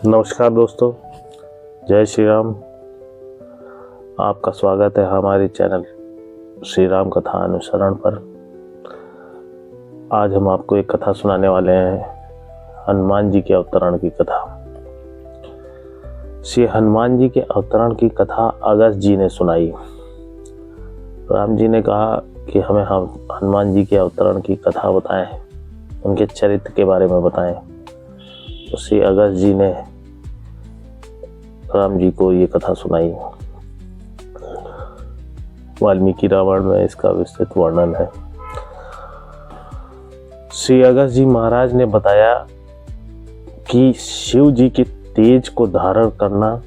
नमस्कार दोस्तों, जय श्री राम। आपका स्वागत है हमारे चैनल श्री राम कथा अनुसरण पर। आज हम आपको एक कथा सुनाने वाले हैं, हनुमान जी के अवतरण की कथा। श्री हनुमान जी के अवतरण की कथा अगस्त जी ने सुनाई। राम जी ने कहा कि हमें हनुमान जी के अवतरण की कथा बताएं, उनके चरित्र के बारे में बताएं। तो श्री अगस्त जी ने राम जी को ये कथा सुनाई। वाल्मीकि रामायण में इसका विस्तृत वर्णन है। श्री अगस्त जी महाराज ने बताया कि शिव जी के तेज को धारण करना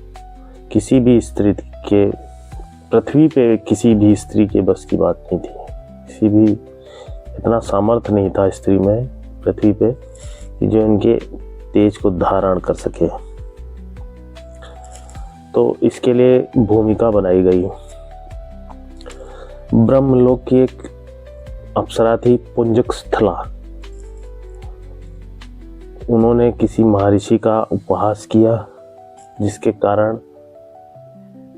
किसी भी स्त्री के, पृथ्वी पे किसी भी स्त्री के बस की बात नहीं थी। किसी भी इतना सामर्थ्य नहीं था स्त्री में पृथ्वी पे कि जो इनके तेज को धारण कर सके। तो इसके लिए भूमिका बनाई गई। ब्रह्मलोक की एक अप्सरा थी पुंजक स्थला। उन्होंने किसी महर्षि का उपहास किया, जिसके कारण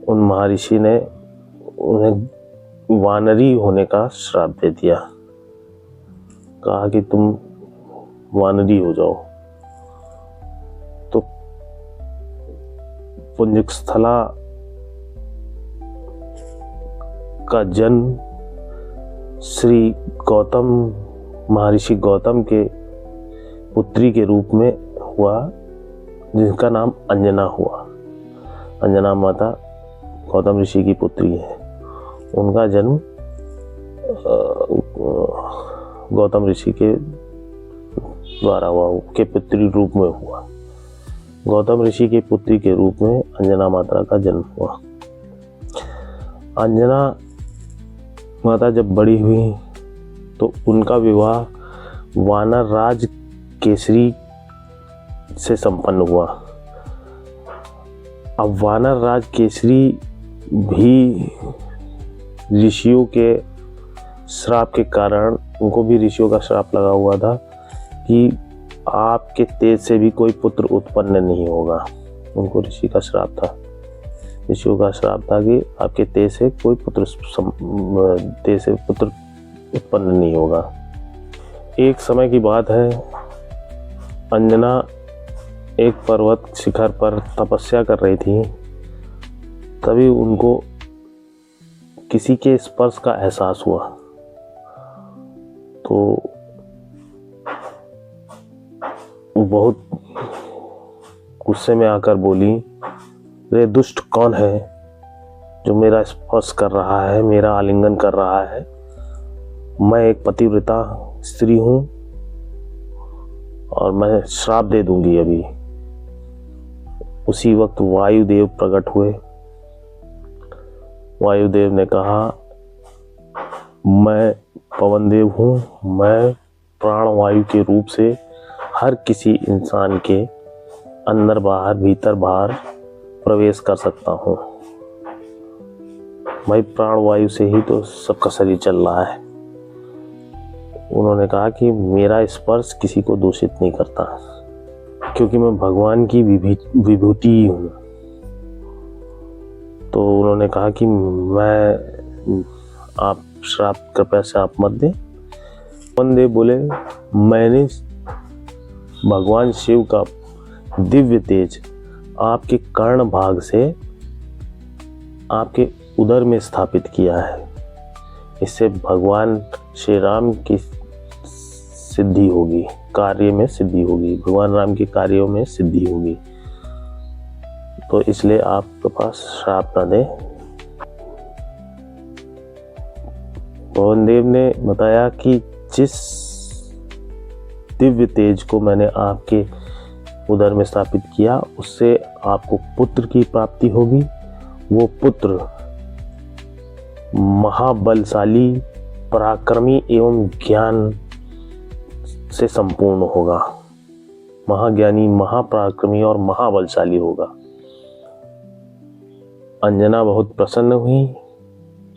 उन महर्षि ने उन्हें वानरी होने का श्राप दे दिया। कहा कि तुम वानरी हो जाओ। तो पुंजक स्थला का जन्म श्री गौतम, महर्षि गौतम के पुत्री के रूप में हुआ, जिनका नाम अंजना हुआ। अंजना माता गौतम ऋषि की पुत्री है। उनका जन्म गौतम ऋषि के द्वारा हुआ, के पुत्री रूप में हुआ। गौतम ऋषि के पुत्री के रूप में अंजना माता का जन्म हुआ। अंजना माता जब बड़ी हुई तो उनका विवाह वानर राज केसरी से संपन्न हुआ। अब वानर राज केसरी भी ऋषियों के श्राप के कारण, उनको भी ऋषियों का श्राप लगा हुआ था कि आपके तेज से भी कोई पुत्र उत्पन्न नहीं होगा। उनको ऋषि का श्राप था, ऋषियों का श्राप था कि आपके तेज से कोई पुत्र उत्पन्न नहीं होगा। एक समय की बात है, अंजना एक पर्वत शिखर पर तपस्या कर रही थी। तभी उनको किसी के स्पर्श का एहसास हुआ। तो वो बहुत गुस्से में आकर बोली, रे दुष्ट कौन है जो मेरा स्पर्श कर रहा है, मेरा आलिंगन कर रहा है? मैं एक पतिव्रता स्त्री हूं और मैं श्राप दे दूंगी अभी। उसी वक्त वायुदेव प्रकट हुए। वायुदेव ने कहा, मैं पवनदेव हूं, मैं प्राणवायु के रूप से हर किसी इंसान के अंदर बाहर, भीतर बाहर प्रवेश कर सकता हूं। भाई प्राणवायु से ही तो सबका शरीर चल रहा है। उन्होंने कहा कि मेरा स्पर्श किसी को दूषित नहीं करता, क्योंकि मैं भगवान की विभूति ही हूं। तो उन्होंने कहा कि आप श्राप कृपया से आप मत दें। पवनदेव बोले, मैंने भगवान शिव का दिव्य तेज आपके कर्ण भाग से आपके उदर में स्थापित किया है। इससे भगवान श्री राम की सिद्धि होगी, कार्य में सिद्धि होगी, भगवान राम के कार्यों में सिद्धि होगी। तो इसलिए आपके पास श्राप न दें। पवनदेव ने बताया कि जिस दिव्य तेज को मैंने आपके उदर में स्थापित किया, उससे आपको पुत्र की प्राप्ति होगी। वो पुत्र महाबलशाली, पराक्रमी एवं ज्ञान से संपूर्ण होगा। महाज्ञानी, महापराक्रमी और महाबलशाली होगा। अंजना बहुत प्रसन्न हुई।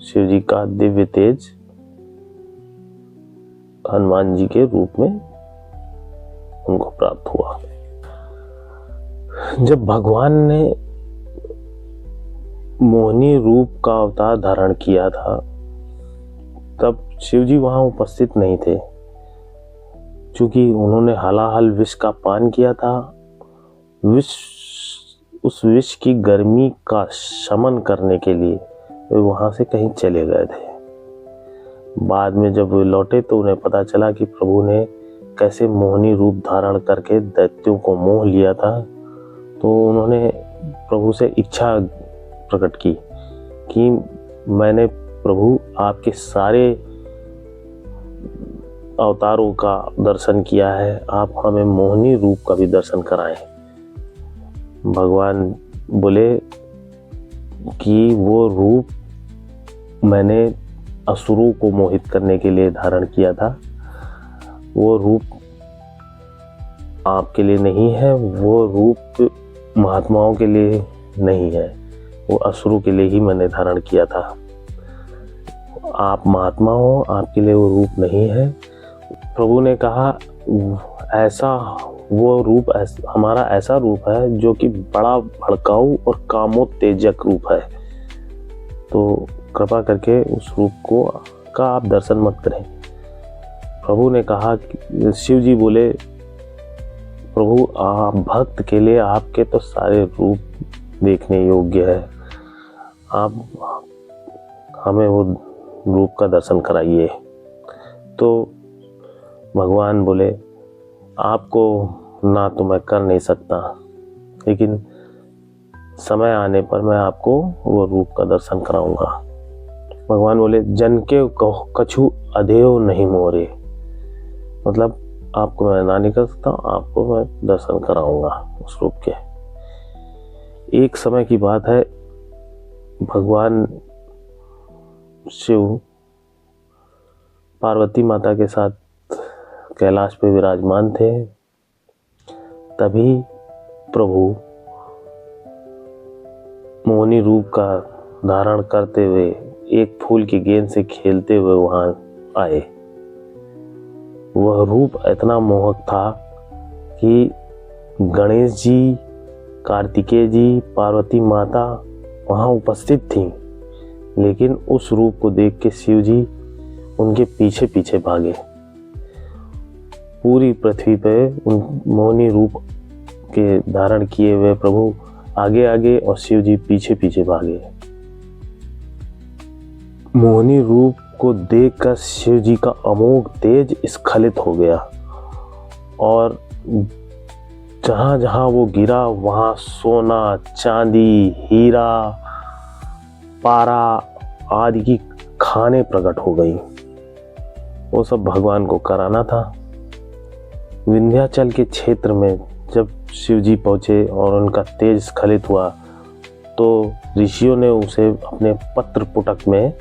शिव जी का दिव्य तेज हनुमान जी के रूप में उनको प्राप्त हुआ। जब भगवान ने मोहिनी रूप का अवतार धारण किया था तब शिव जी वहां उपस्थित नहीं थे, क्योंकि उन्होंने हलाहल विष का पान किया था। उस विष की गर्मी का शमन करने के लिए वे वहां से कहीं चले गए थे। बाद में जब वे लौटे तो उन्हें पता चला कि प्रभु ने कैसे मोहिनी रूप धारण करके दैत्यों को मोह लिया था। तो उन्होंने प्रभु से इच्छा प्रकट की कि मैंने प्रभु आपके सारे अवतारों का दर्शन किया है, आप हमें मोहिनी रूप का भी दर्शन कराएं। भगवान बोले कि वो रूप मैंने असुरों को मोहित करने के लिए धारण किया था, वो रूप आपके लिए नहीं है, वो रूप महात्माओं के लिए नहीं है, वो असुरों के लिए ही मैंने धारण किया था। आप महात्मा हो, आपके लिए वो रूप नहीं है। प्रभु ने कहा ऐसा वो रूप हमारा ऐसा रूप है जो कि बड़ा भड़काऊ और कामोत्तेजक रूप है, तो कृपा करके उस रूप का आप दर्शन मत करें। प्रभु ने कहा, शिव जी बोले, प्रभु आप भक्त के लिए आपके तो सारे रूप देखने योग्य है, आप हमें वो रूप का दर्शन कराइए। तो भगवान बोले आपको ना तो मैं कर नहीं सकता, लेकिन समय आने पर मैं आपको वो रूप का दर्शन कराऊंगा। भगवान बोले जन के कछु अधेय नहीं मोरे, मतलब आपको मैं ना नहीं कर सकता, आपको मैं दर्शन कराऊंगा उस रूप के। एक समय की बात है, भगवान शिव पार्वती माता के साथ कैलाश पे विराजमान थे। तभी प्रभु मोहिनी रूप का धारण करते हुए एक फूल की गेंद से खेलते हुए वहां आए। वह रूप इतना मोहक था कि गणेश जी, कार्तिकेय जी, पार्वती माता वहां उपस्थित थीं, लेकिन उस रूप को देख के शिव जी उनके पीछे पीछे भागे। पूरी पृथ्वी पे उन मोहिनी रूप के धारण किए हुए प्रभु आगे आगे और शिव जी पीछे पीछे भागे। मोहिनी रूप को देखकर शिव जी का अमोघ तेज स्खलित हो गया और जहां जहां वो गिरा वहां सोना, चांदी, हीरा, पारा आदि की खाने प्रकट हो गई। वो सब भगवान को कराना था। विंध्याचल के क्षेत्र में जब शिव जी पहुंचे और उनका तेज स्खलित हुआ तो ऋषियों ने उसे अपने पत्र पुटक में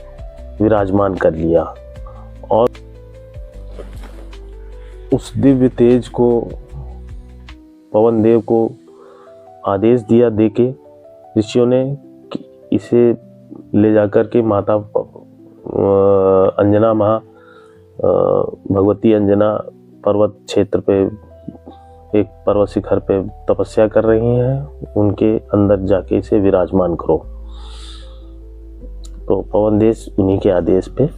विराजमान कर लिया और उस दिव्य तेज को पवन देव को आदेश दिया देके ऋषियों ने कि इसे ले जाकर के माता अंजना भगवती अंजना पर्वत क्षेत्र पे एक पर्वत शिखर पे तपस्या कर रही हैं, उनके अंदर जाके इसे विराजमान करो। तो पवन देव उन्हीं के आदेश पे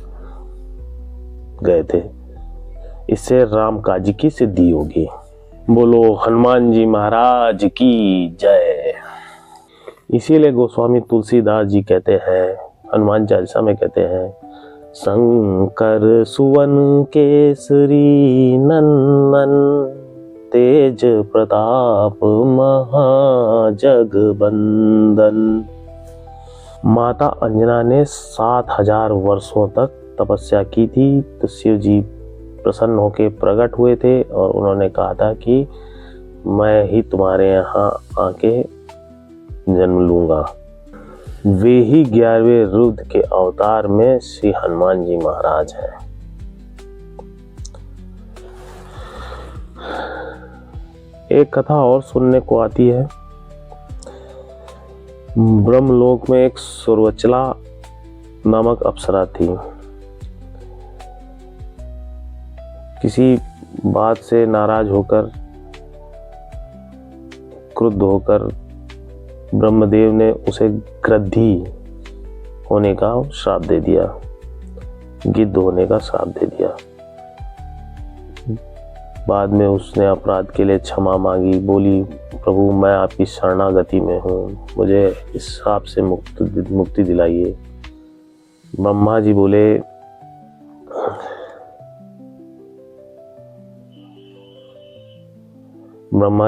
गए थे। इससे राम काज की सिद्धि होगी। बोलो हनुमान जी महाराज की जय। इसीलिए गोस्वामी तुलसीदास जी कहते हैं, हनुमान चालीसा में कहते हैं, शंकर सुवन केसरी नंदन तेज प्रताप महाजगबंदन। माता अंजना ने 7000 वर्षों तक तपस्या की थी, तो शिव जी प्रसन्न होकर प्रकट हुए थे और उन्होंने कहा था कि मैं ही तुम्हारे यहाँ आके जन्म लूंगा। वे ही 11वें रुद्र के अवतार में श्री हनुमान जी महाराज हैं। एक कथा और सुनने को आती है। ब्रह्मलोक में एक सुरवचला नामक अप्सरा थी। किसी बात से नाराज होकर क्रुद्ध होकर ब्रह्मदेव ने उसे गृद्धि होने का श्राप दे दिया, गिद्ध होने का श्राप दे दिया। बाद में उसने अपराध के लिए क्षमा मांगी, बोली प्रभु मैं आपकी शरणागति में हूँ, मुझे इस श्राप से मुक्ति दिलाइए। ब्रह्मा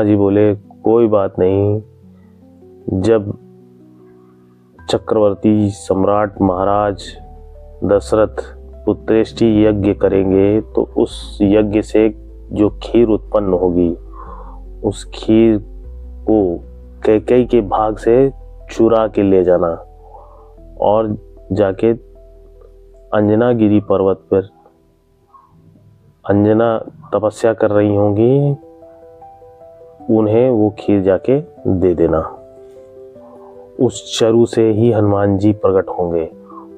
जी बोले कोई बात नहीं, जब चक्रवर्ती सम्राट महाराज दशरथ पुत्रेष्टि यज्ञ करेंगे तो उस यज्ञ से जो खीर उत्पन्न होगी उस खीर को कैकेयी के भाग से चुरा के ले जाना और जाके अंजनागिरी पर्वत पर अंजना तपस्या कर रही होंगी, उन्हें वो खीर जाके दे देना। उस चरु से ही हनुमान जी प्रकट होंगे।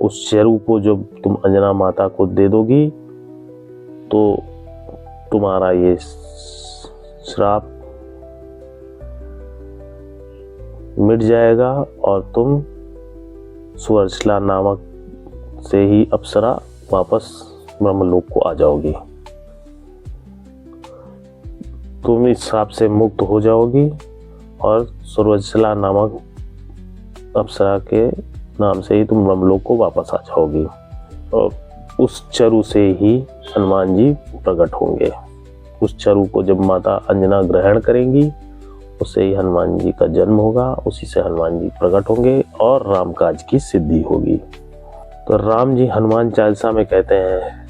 उस चरु को जब तुम अंजना माता को दे दोगी तो तुम्हारा ये श्राप मिट जाएगा और तुम सुवर्चला नामक से ही अप्सरा वापस ब्रह्मलोक को आ जाओगी। तुम इस श्राप से मुक्त हो जाओगी और सुवर्चला नामक अप्सरा के नाम से ही तुम ब्रह्मलोक को वापस आ जाओगी और उस चरु से ही हनुमान जी प्रकट होंगे। उस चरु को जब माता अंजना ग्रहण करेंगी उससे ही हनुमान जी का जन्म होगा, उसी से हनुमान जी प्रकट होंगे और राम काज की सिद्धि होगी। तो राम जी हनुमान चालीसा में कहते हैं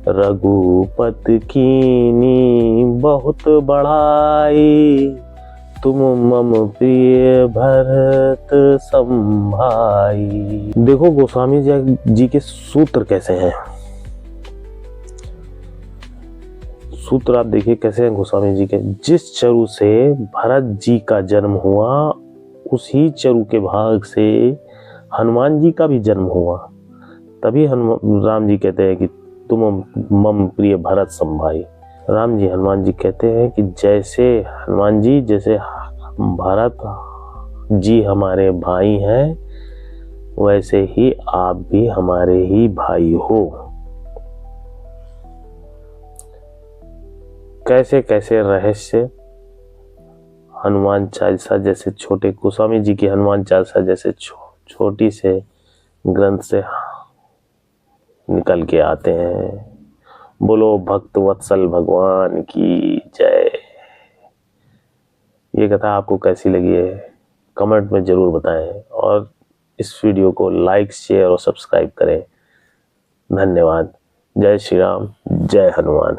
रघुपति कीनी बहुत बढ़ाई, तुम मम प्रिय भरत संभाई। देखो गोस्वामी जी के सूत्र कैसे हैं, सूत्र आप देखिए कैसे हैं गोस्वामी जी के। जिस चरु से भरत जी का जन्म हुआ उसी चरु के भाग से हनुमान जी का भी जन्म हुआ, तभी राम जी कहते हैं कि तुम मम प्रिय भरत संभाई। राम जी हनुमान जी कहते हैं कि जैसे हनुमान जी जैसे भरत जी हमारे भाई हैं वैसे ही आप भी हमारे ही भाई हो। कैसे कैसे रहस्य हनुमान चालीसा जैसे छोटे गोस्वामी जी की हनुमान चालीसा जैसे छोटी से ग्रंथ से निकल के आते हैं। बोलो भक्त वत्सल भगवान की जय। ये कथा आपको कैसी लगी है कमेंट में जरूर बताएं और इस वीडियो को लाइक शेयर और सब्सक्राइब करें। धन्यवाद। जय श्री राम, जय हनुमान।